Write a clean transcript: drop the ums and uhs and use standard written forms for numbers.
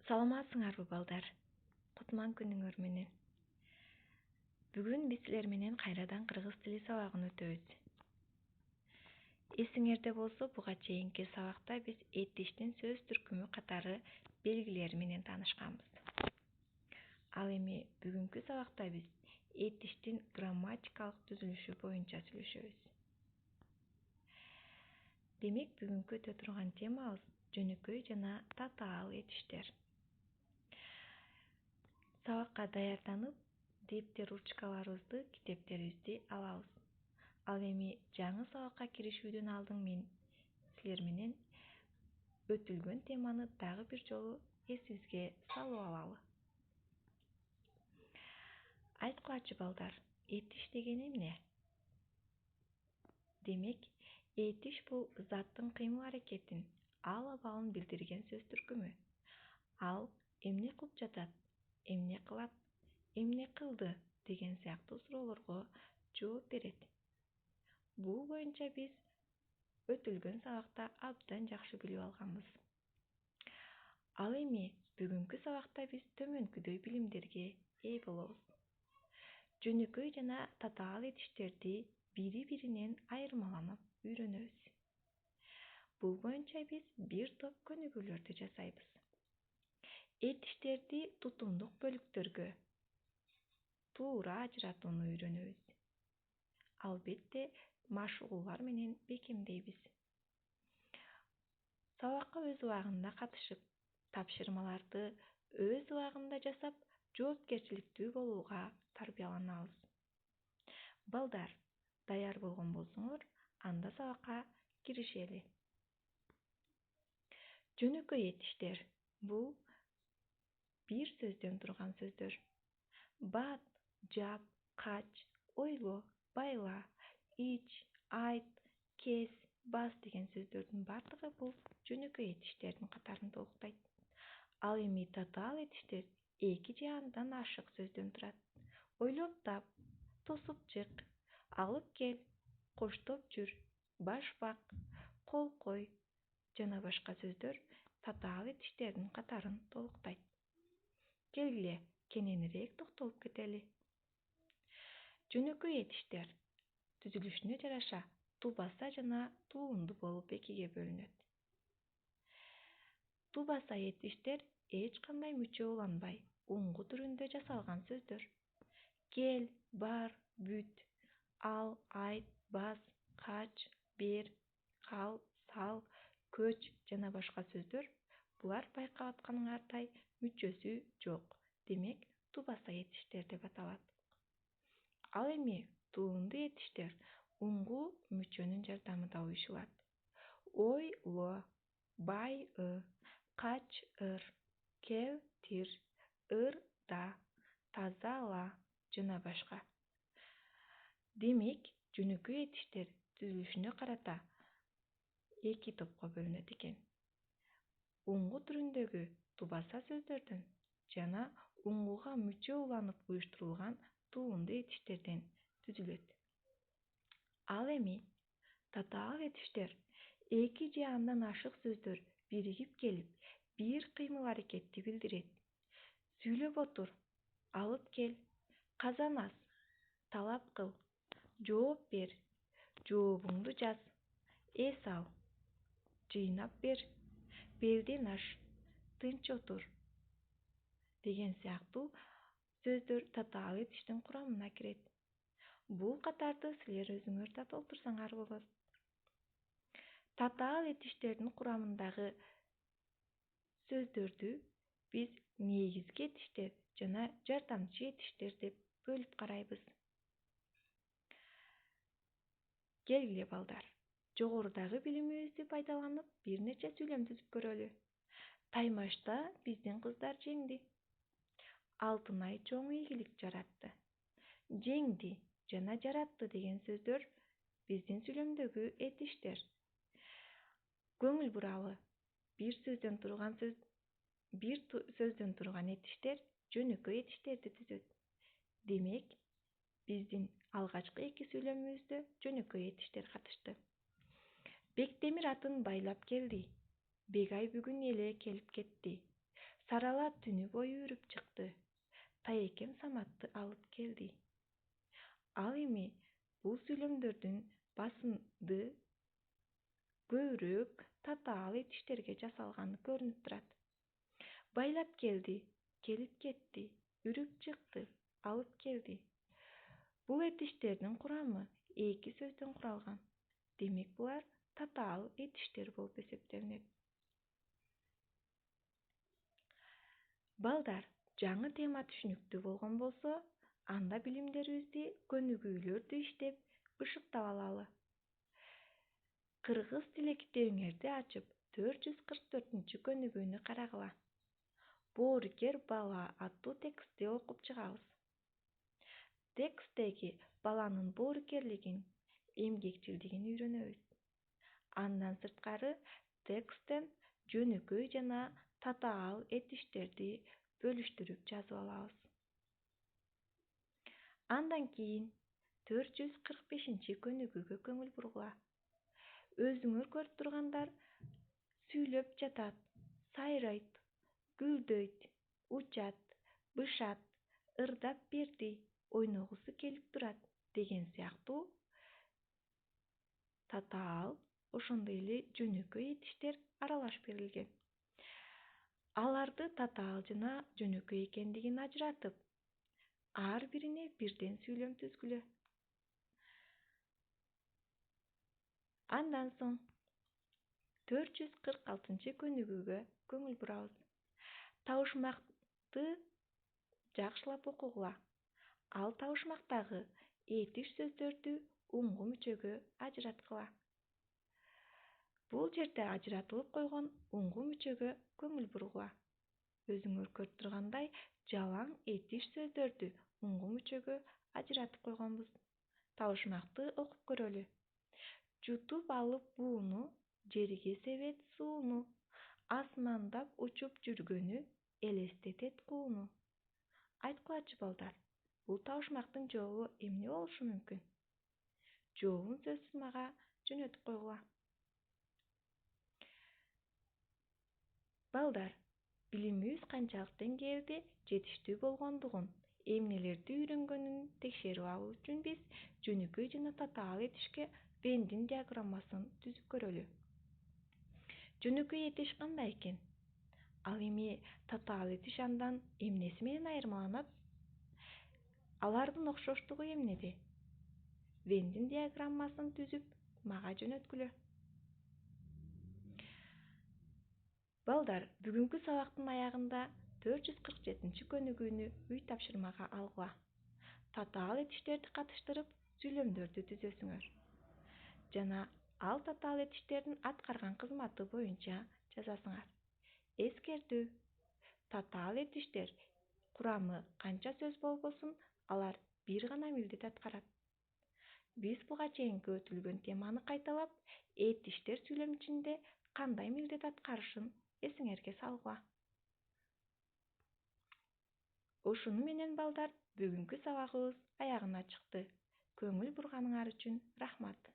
Саламатсыңарбы балдар? Кутман күнүңөр менен. Бүгүн биз силер менен кайрадан кыргыз тили сабагын өтөбүз. Эсиңерде болсо, буга чейинки сабакта биз этиштин сөз түркүмү катары белгилери менен таанышканбыз. Ал эми бүгүнкү сабакта биз этиштин грамматикалык түзүлүшү боюнча сүйлөшөбүз. Демек, бүгүнкү өтө турган темабыз жөнөкөй жана татаал этиштер. Сабакка даярданып, дептер ручкаларыбызды, китептерибизди алабыз. Ал эми жаңы сабакка киришүүдөн алдын мен силер менен өтүлгөн теманы дагы бир жолу эсибизге салып алалы. Айткылачы балдар, этиш деген эмне? Демек, этиш бул заттын кыймыл-аракетин, ал-абалын билдирген сөз түркүмү. Ал эмне кылып жатат, эмне кылат, эмне кылды деген сыяктуу суроолорго жооп берет. Бул боюнча биз өтүлгөн сабакта абдан жакшы билип алганбыз. Ал эми бүгүнкү сабакта биз төмөнкүдөй билимдерге ээ болобуз. Жөнөкөй жана татаал этиштерди бири-биринен айырмаланып үйрөнөбүз. Бул боюнча биз бир топ көнүгүүлөрдү жасайбыз. Этиштерди тутумдук бөлүктөргө туура ажыратууну үйрөнөбүз. Албетте, машыгуулар менен бекемдейбиз. Сабакка өз убагында катышып, тапшырмаларды өз убагында жасап, жоопкерчиликтүү болууга тарбияланабыз. Балдар, даяр болгон болсоңор, анда сабакка киришели. Жөнөкөй этиштер бул бир сөздөн турган сөздөр. Бат, жап, кач, ойло, байла, ич, айт, кес, бас деген сөздөрдүн баардыгы бул жөнөкөй этиштердин катарын толуктайт. Ал эми татаал этиштер эки же андан ашык сөздөн турат. Ойлоп тап, тосуп чык, алып кел, коштоп жүр, баш бак, кол кой жана башка сөздөр татаал этиштердин катарын толуктайт. Келгиле, кененирээк токтолуп кетели. Жөнөкөй этиштер түзүлүшүнө жараша тубаса жана туунду болуп экиге бөлүнөт. Тубаса этиштер эч кандай мүчө уланбай, уңгу түрүндө жасалган сөздөр. Кел, бар, бүт, ал, айт, бас, кач, бер, кал, сал, көч жана башка сөздөр булар байкап атканыңардай мүчөсү жок, демек тубаса этиштер деп аталат. Ал эми туунду этиштер уңгу мүчөнүн жардамында уюшулат. Ойло, бай-ы, кач-ыр, кел-тир, ыр-да, тазала жана башка. Демек, жөнөкөй этиштер түзүлүшүнө карата эки топко бөлүнөт экен. Уңгу түрүндөгү тубаса сөздөрдөн жана уңгуга мүчө уланып уюштурулган туунду этиштерден түзүлөт. Ал эми татаал этиштер эки же андан ашык сөздөр биригип келип, бир кыймыл-аракетти билдирет. Сүйлөп отур, алып кел, казанас, талап кыл, жооп бер, жообуңду жаз, эс ал, жыйнап бер, белден аш, тынч отур деген сыяктуу сөздөр татаал этиштин курамына кирет. Бул катарды силер өзүңөр да толтурсаңар болот. Татаал этиштердин курамындагы сөздөрдү биз негизги этиштер жана жардамчы этиштер деп бөлүп карайбыз. Келгиле балдар, жогорудагы билимибизди пайдаланып бир нече сүйлөм түзүп көрөлү. Таймашта биздин кыздар жеңди. Алтынай чоң ийгилик жаратты. Жеңди жана жаратты деген сөздөр биздин сүйлөмдөгү этиштер. Көңүл буралы, бир сөздөн турган этиштер жөнөкөй этиштерди түзөт. Демек, биздин алгачкы эки сүйлөмүбүздө жөнөкөй этиштер катышты. Бектемир атын байлап келди. Бегай бүгүн эле келип кетти. Сарала түнү бою үрүп чыкты. Тайекем Саматты алып келди. Ал эми бул сүйлөмдөрдүн басынды көбүрөөк татаал этиштерге жасалганы көрүнүп турат. Байлап келди, келип кетти, үрүп чыкты, алып келди. Бул этиштердин курамы 2 сөздөн куралган. Демек булар татаал этиштер болуп эсептелинет. Балдар, жаңы тема түшүнүктүү болгон болсо, анда билимдерибизди көнүгүүлөрдү иштеп бышыктап алалы. Кыргыз тили китебиңерди ачып 444 көнүгүүнү карагыла. Боорукер бала аттуу текстти окуп чыгабыз. Тексттеги баланын боорукерлигин, эмгекчилдигин үйрөнөбүз. Андан сырткары тексттен жөнөкөй жана татаал этиштерди бөлүштүрүп жазып алабыз. Андан кийин 445 көнүгүүгө көңүл бургула. Өзүңөр көрүп тургандар сүйлөп жатат, сайрайт, гүлдөйт, учат, бышат, ырдап берди, ойногусу келип турат деген сыяктуу татаал, ошондой эле жөнөкөй этиштер аралаш берилген. Аларды татаал жана жөнөкөй экендигин ажыратып, ар бирине бирден сүйлөм түзгүлө. Андан соң 446 көнүгүүгө көңүл бурабыз. Табышмакты жакшылап окугула. Ал табышмактагы этиш сөздөрдү уңгу мүчөгө ажыраткыла. Бул жерде ажыратылып койгон уңгу мүчөгө көңүл бургула. Өзүңөр көрүп тургандай, жалаң этиш сөздөрдү уңгу мүчөгө ажыратып койгонбуз. Табышмакты окуп көрөлү. Жутуп алып бууну, жерге себет сууну, асмандап учуп жүргөнү элестетет кууну. Айткылачы балдар, бул табышмактын жообу эмне болушу мүмкүн? Жообун сөзсүз мага жөнөтүп койгула. Балдар, билимибиз канчалык деңгээлде жетиштүү болгондугун, эмнелерди үйрөнгөнүн текшерип алуу үчүн биз жөнөкөй жана татаал этишке Вендин диаграммасын түзүп көрөлү. Жөнөкөй этиш кандай экен? Ал эми татаал этиш андан эмнеси менен айырмаланат? Алардын окшоштугу эмнеде? Вендин диаграммасын түзүп мага жөнөткүлө. Балдар, бүгүнкү сабактын аягында 447 көнүгүүнү үй тапшырмага алгыла. Татаал этиштерди катыштырып сүйлөмдөрдү түзөсүңөр. Жана ал татаал этиштердин аткарган кызматы боюнча жазасыңар. Эскертүү: татаал этиштер курамы канча сөз болбосун, алар бир гана милдет аткарат. Биз буга чейинки өтүлгөн теманы кайталап, этиштер сүйлөм ичинде кандай милдет аткарышын эсиңерге салгыла. Ушуну менен балдар, бүгүнкү сабагыбыз аягына чыкты. Көңүл бурганыңар үчүн рахмат.